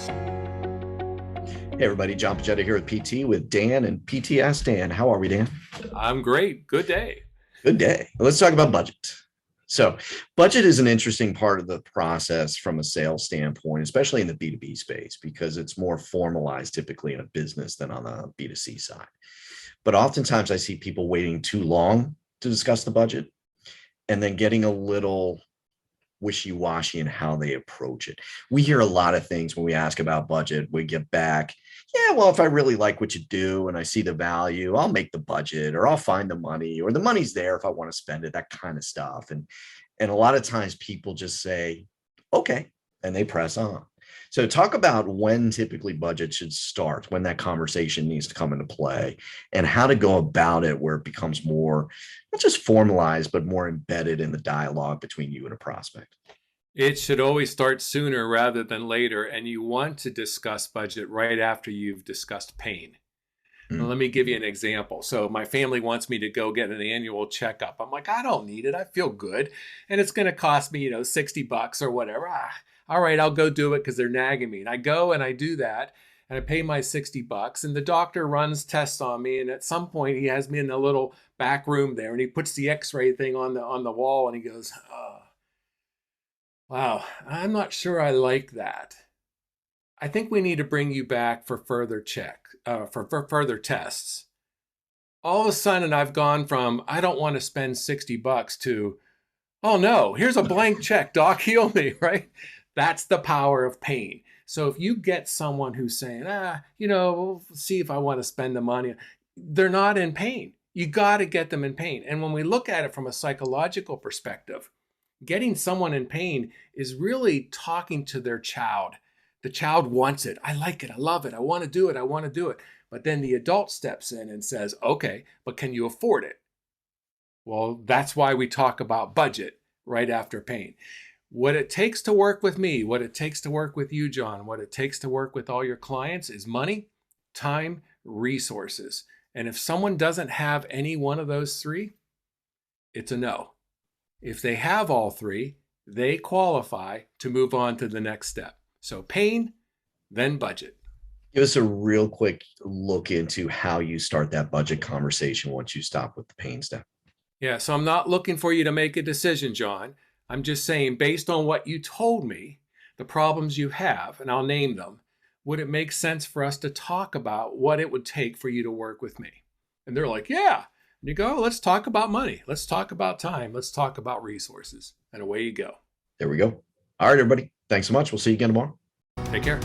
Hey everybody, John Pojeta here with PT with Dan and PT Ask Dan. How are we, Dan? I'm great. Good day. Good day. Let's talk about budget. So, budget is an interesting part of the process from a sales standpoint, especially in the B2B space, because it's more formalized typically in a business than on the B2C side. But oftentimes I see people waiting too long to discuss the budget and then getting a little wishy-washy in how they approach it. We hear a lot of things when we ask about budget. We get back, yeah, well, if I really like what you do and I see the value, I'll make the budget or I'll find the money or the money's there if I want to spend it, that kind of stuff. And a lot of times people just say, okay, and they press on. So talk about when typically budget should start, when that conversation needs to come into play, and how to go about it where it becomes more, not just formalized, but more embedded in the dialogue between you and a prospect. It should always start sooner rather than later, and you want to discuss budget right after you've discussed pain. Now, Mm. let me give you an example. So, my family wants me to go get an annual checkup. I'm like, I don't need it. I feel good. And it's going to cost me, $60 or whatever. All right, I'll go do it because they're nagging me. And I go and I do that. And I pay my $60. And the doctor runs tests on me. And at some point, he has me in the little back room there. And he puts the x-ray thing on the wall. And he goes, oh, wow, I'm not sure I like that. I think we need to bring you back for further for further tests. All of a sudden, I've gone from I don't want to spend $60 to, oh no, here's a blank check, doc, heal me, right? That's the power of pain. So if you get someone who's saying, we'll see if I want to spend the money, they're not in pain. You got to get them in pain. And when we look at it from a psychological perspective, getting someone in pain is really talking to their child. The child wants it. I like it. I love it. I want to do it. I want to do it. But then the adult steps in and says, okay, but can you afford it? Well, that's why we talk about budget right after pain. What it takes to work with me, what it takes to work with you, John, what it takes to work with all your clients is money, time, resources. And if someone doesn't have any one of those three, it's a no. If they have all three, they qualify to move on to the next step. So pain, then budget. Give us a real quick look into how you start that budget conversation once you stop with the pain step. Yeah, so I'm not looking for you to make a decision, John. I'm just saying, based on what you told me, the problems you have, and I'll name them, would it make sense for us to talk about what it would take for you to work with me? And they're like, yeah. And you go, let's talk about money. Let's talk about time. Let's talk about resources. And away you go. There we go. All right, everybody. Thanks so much. We'll see you again tomorrow. Take care.